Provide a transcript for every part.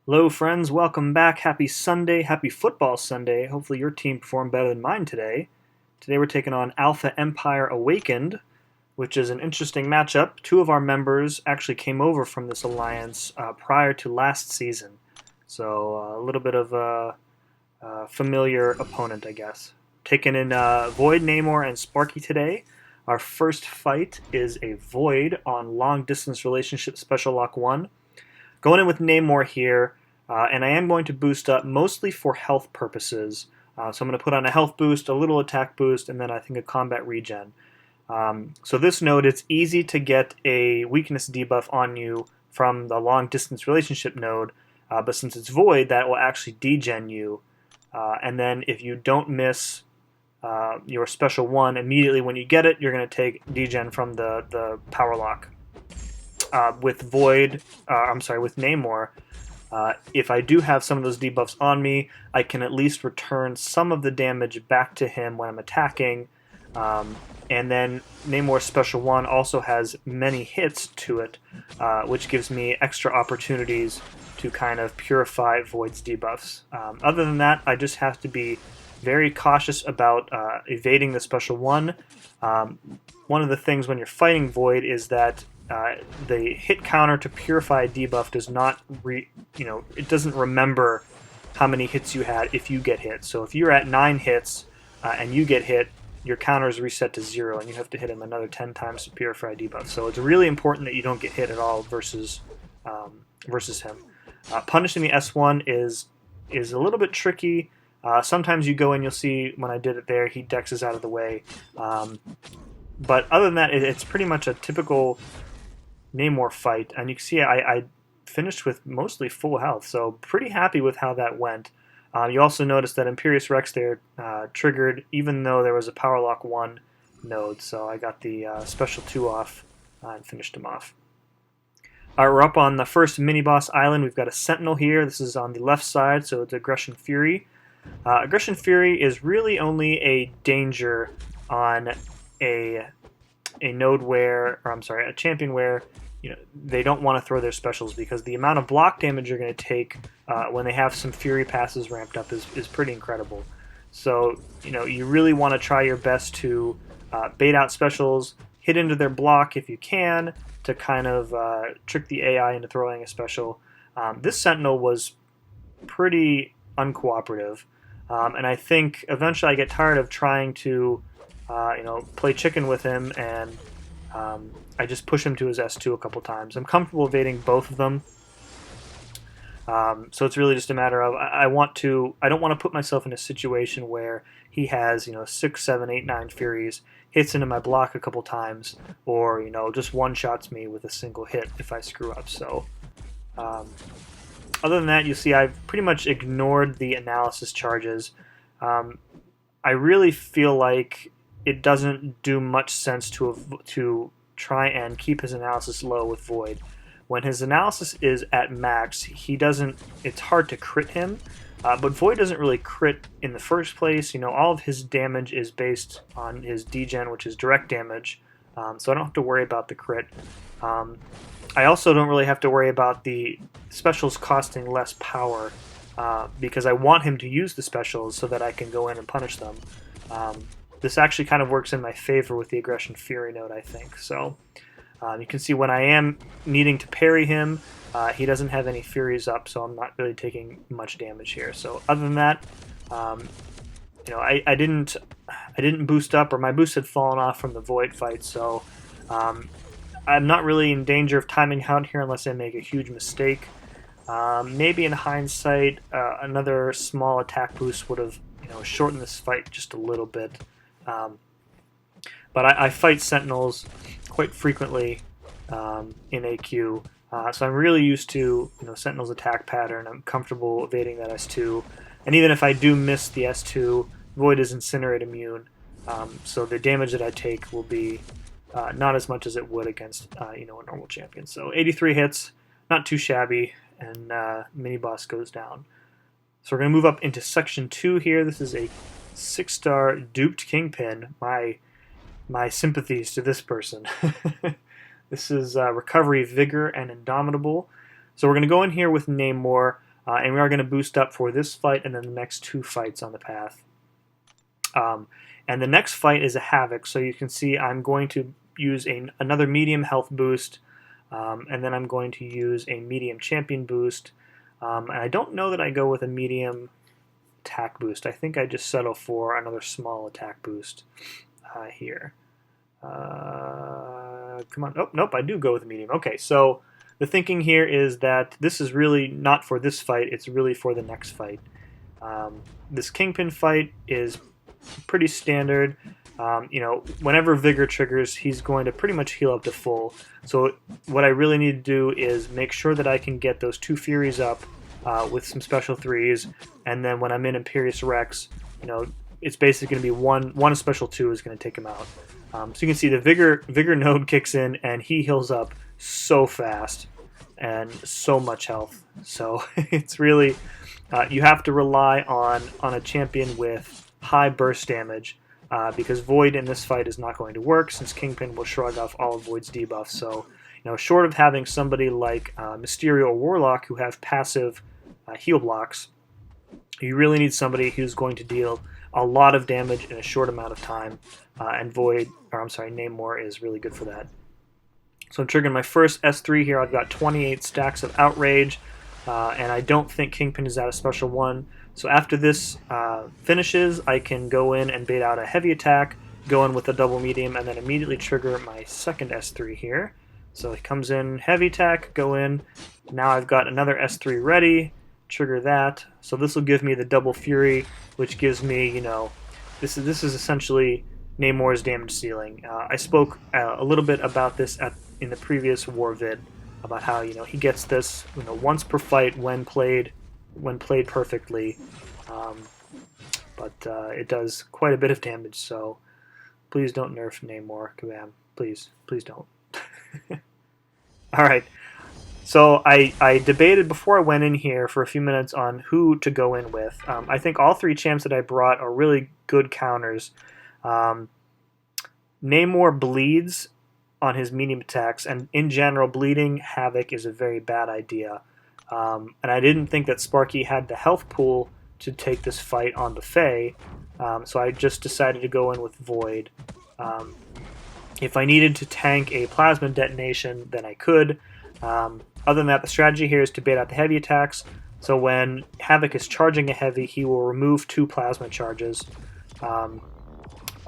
Hello, friends. Welcome back. Happy Sunday. Happy Football Sunday. Hopefully, your team performed better than mine today. Today, we're taking on Alpha Empire Awakened, which is an interesting matchup. Two of our members actually came over from this alliance prior to last season. So, a little bit of a familiar opponent, I guess. Taking in Void, Namor, and Sparky today. Our first fight is a Void on Long Distance Relationship Special Lock 1. Going in with Namor here, and I am going to boost up mostly for health purposes. So I'm going to put on a health boost, a little attack boost, and then I think a combat regen. So this node, it's easy to get a weakness debuff on you from the long distance relationship node, but since it's void, that will actually degen you. And then if you don't miss your special one immediately when you get it, you're going to take degen from the power lock. With Void, with Namor, if I do have some of those debuffs on me, I can at least return some of the damage back to him when I'm attacking. And then Namor's Special 1 also has many hits to it, which gives me extra opportunities to kind of purify Void's debuffs. Other than that, I just have to be very cautious about evading the Special 1. One of the things when you're fighting Void is that the hit counter to purify debuff does not it doesn't remember how many hits you had if you get hit. So if you're at 9 hits and you get hit, your counter is reset to 0 and you have to hit him another 10 times to purify debuff. So it's really important that you don't get hit at all versus him. Punishing the S1 is a little bit tricky. Sometimes you go in, you'll see when I did it there, he dexes out of the way. But other than that, it's pretty much a typical Namor fight, and you can see I finished with mostly full health, so pretty happy with how that went. You also notice that Imperious Rex there triggered even though there was a Power Lock 1 node, so I got the Special 2 off and finished him off. Alright, we're up on the first mini-boss island. We've got a Sentinel here. This is on the left side, so it's Aggression Fury. Aggression Fury is really only a danger on a node where, a champion where they don't want to throw their specials, because the amount of block damage you're going to take when they have some Fury passes ramped up is pretty incredible. So you really want to try your best to bait out specials, hit into their block if you can, to kind of trick the AI into throwing a special. This Sentinel was pretty uncooperative, and I think eventually I get tired of trying to play chicken with him, and I just push him to his S2 a couple times. I'm comfortable evading both of them, so it's really just a matter of I don't want to put myself in a situation where he has 6, 7, 8, 9 Furies, hits into my block a couple times, or just one-shots me with a single hit if I screw up. So other than that, you see I've pretty much ignored the analysis charges. I really feel like it doesn't do much sense to try and keep his analysis low with Void. When his analysis is at max, it's hard to crit him, but Void doesn't really crit in the first place. All of his damage is based on his degen, which is direct damage, so I don't have to worry about the crit. I also don't really have to worry about the specials costing less power, because I want him to use the specials so that I can go in and punish them. This actually kind of works in my favor with the Aggression Fury node, I think. So you can see when I am needing to parry him, he doesn't have any Furies up, so I'm not really taking much damage here. So other than that, I didn't boost up, or my boost had fallen off from the Void fight, so I'm not really in danger of timing out here unless I make a huge mistake. Maybe in hindsight, another small attack boost would have shortened this fight just a little bit. But I fight Sentinels quite frequently in AQ, so I'm really used to Sentinel's attack pattern. I'm comfortable evading that S2, and even if I do miss the S2, Void is Incinerate immune, so the damage that I take will be not as much as it would against a normal champion. So 83 hits, not too shabby, and mini boss goes down. So we're going to move up into section 2 here. This is a 6-star duped Kingpin. My sympathies to this person. This is Recovery, Vigor, and Indomitable. So we're going to go in here with Namor. and we are going to boost up for this fight and then the next 2 fights on the path. And the next fight is a Havoc, so you can see I'm going to use another medium health boost, and then I'm going to use a medium champion boost, and I don't know that I go with a medium attack boost. I think I just settle for another small attack boost here. Come on. Oh, nope, I do go with a medium. Okay, so the thinking here is that this is really not for this fight, it's really for the next fight. This Kingpin fight is pretty standard. Whenever Vigor triggers, he's going to pretty much heal up to full. So what I really need to do is make sure that I can get those 2 Furies up with some special 3s, and then when I'm in Imperious Rex, it's basically going to be one special 2 is going to take him out. So you can see the Vigor node kicks in, and he heals up so fast and so much health. So it's really you have to rely on a champion with high burst damage, because Void in this fight is not going to work, since Kingpin will shrug off all of Void's debuffs. So, short of having somebody like Mysterio or Warlock who have passive heal blocks, you really need somebody who's going to deal a lot of damage in a short amount of time, and Namor is really good for that. So I'm triggering my first S3 here. I've got 28 stacks of Outrage, and I don't think Kingpin is at a special 1. So after this finishes, I can go in and bait out a heavy attack, go in with a double medium, and then immediately trigger my second S3 here. So he comes in, heavy attack, go in. Now I've got another S3 ready, trigger that. So this will give me the double Fury, which gives me, this is essentially Namor's damage ceiling. I spoke a little bit about this in the previous war vid, about how he gets this once per fight when played perfectly, but it does quite a bit of damage, so please don't nerf Namor, Kabam. Please don't. Alright, so I debated before I went in here for a few minutes on who to go in with. I think all 3 champs that I brought are really good counters. Namor bleeds on his medium attacks, and in general, bleeding Havoc is a very bad idea. And I didn't think that Sparky had the health pool to take this fight on Buffet, so I just decided to go in with Void. If I needed to tank a plasma detonation, then I could. Other than that, the strategy here is to bait out the heavy attacks, so when Havoc is charging a heavy, he will remove 2 plasma charges.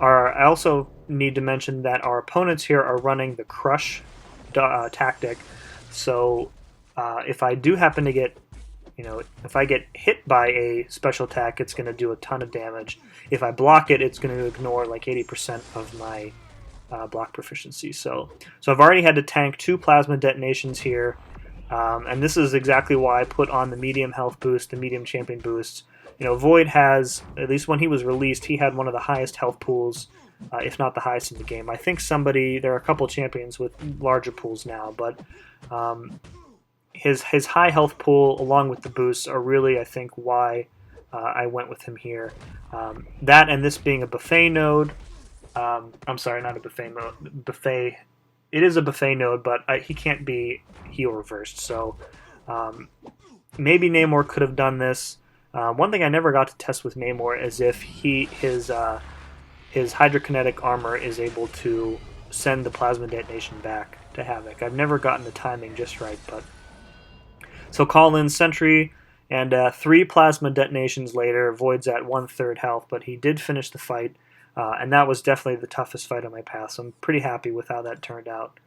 I also need to mention that our opponents here are running the Crush tactic, so if I do happen to get, if I get hit by a special attack, it's going to do a ton of damage. If I block it, it's going to ignore like 80% of my block proficiency. So I've already had to tank 2 plasma detonations here, and this is exactly why I put on the medium health boost, the medium champion boosts. Void has, at least when he was released, he had one of the highest health pools, if not the highest in the game. I think there are a couple champions with larger pools now, but his high health pool along with the boosts are really, I think, why I went with him here. That and this being a buffet node. I'm sorry, not a buffet node. Buffet. It is a buffet node, but he can't be heal reversed. So maybe Namor could have done this. One thing I never got to test with Namor is if his hydrokinetic armor is able to send the plasma detonation back to Havoc. I've never gotten the timing just right, but so call in Sentry, and 3 plasma detonations later, Void's at 1/3 health, but he did finish the fight, and that was definitely the toughest fight on my path, so I'm pretty happy with how that turned out.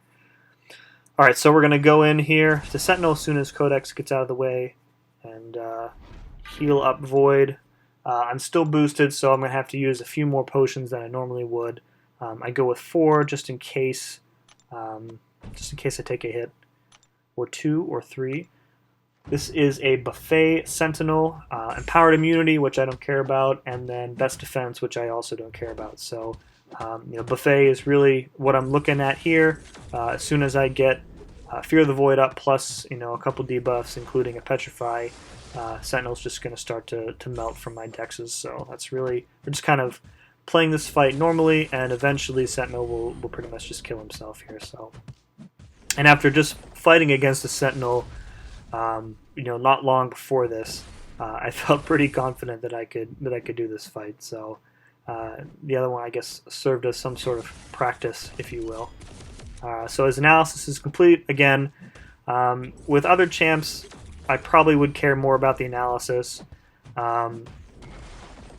Alright, so we're going to go in here to Sentinel as soon as Codex gets out of the way, and heal up Void. I'm still boosted, so I'm going to have to use a few more potions than I normally would. I go with 4 just in case I take a hit, or 2 or 3. This is a Buffet Sentinel, Empowered Immunity, which I don't care about, and then Best Defense, which I also don't care about. So, Buffet is really what I'm looking at here. As soon as I get Fear of the Void up, plus a couple debuffs, including a Petrify, Sentinel's just going to start to melt from my dexes. So that's really, we're just kind of playing this fight normally, and eventually Sentinel will pretty much just kill himself here. So, and after just fighting against the Sentinel Not long before this, I felt pretty confident that I could do this fight. So the other one, I guess, served as some sort of practice, if you will. So his analysis is complete. Again, with other champs, I probably would care more about the analysis.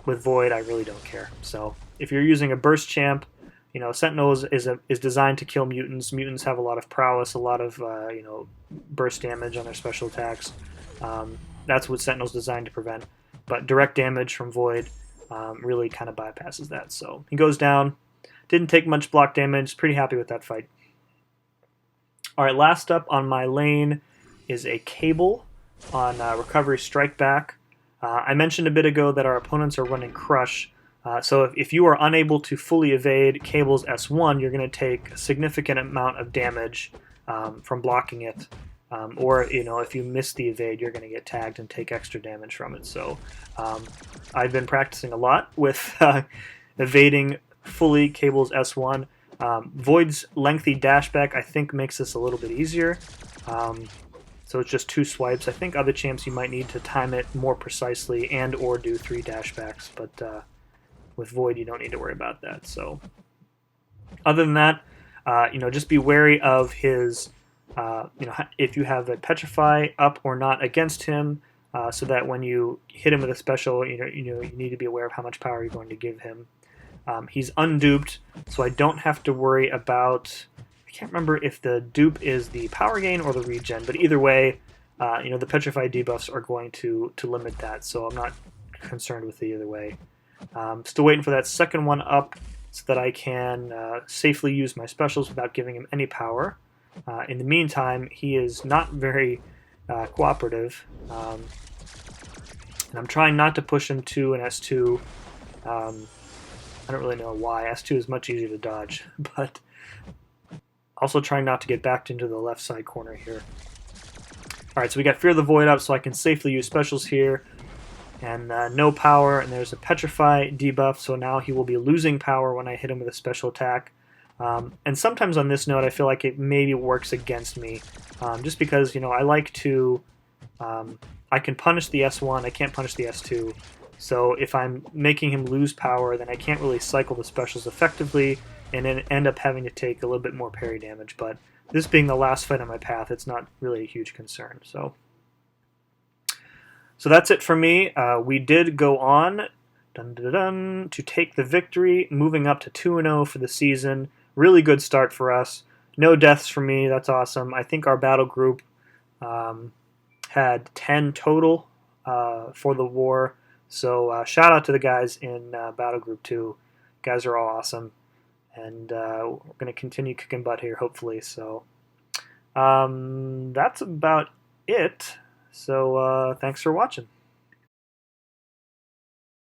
With Void, I really don't care. So if you're using a burst champ, Sentinel is designed to kill mutants. Mutants have a lot of prowess, a lot of burst damage on their special attacks. That's what Sentinel's designed to prevent. But direct damage from Void really kind of bypasses that. So he goes down. Didn't take much block damage. Pretty happy with that fight. All right, last up on my lane is a Cable on Recovery Strike Back. I mentioned a bit ago that our opponents are running Crush. So if you are unable to fully evade Cable's S1, you're going to take a significant amount of damage from blocking it. Or if you miss the evade, you're going to get tagged and take extra damage from it. So I've been practicing a lot with evading fully Cable's S1. Void's lengthy dashback, I think, makes this a little bit easier. So it's just 2 swipes. I think other champs you might need to time it more precisely and or do 3 dashbacks, but with Void you don't need to worry about that. So other than that, just be wary of his, if you have a Petrify up or not against him, so that when you hit him with a special, you need to be aware of how much power you're going to give him. He's unduped, so I don't have to worry about... I can't remember if the dupe is the power gain or the regen, but either way, the Petrify debuffs are going to limit that, so I'm not concerned with it either way. Still waiting for that second one up so that I can safely use my specials without giving him any power. In the meantime, he is not very cooperative, and I'm trying not to push him to an S2. I don't really know why. S2 is much easier to dodge, but also trying not to get backed into the left side corner here. Alright, so we got Fear the Void up, so I can safely use specials here. And no power, and there's a Petrify debuff, so now he will be losing power when I hit him with a special attack. And sometimes on this note, I feel like it maybe works against me, just because, I like to... I can punish the S1, I can't punish the S2. So if I'm making him lose power, then I can't really cycle the specials effectively, and then end up having to take a little bit more parry damage. But this being the last fight on my path, it's not really a huge concern. So that's it for me. We did go on to take the victory, moving up to 2-0 for the season. Really good start for us. No deaths for me. That's awesome. I think our battle group had 10 total for the war. So shout out to the guys in Battle Group 2. You guys are all awesome. And we're going to continue kicking butt here, hopefully. So that's about it. So thanks for watching.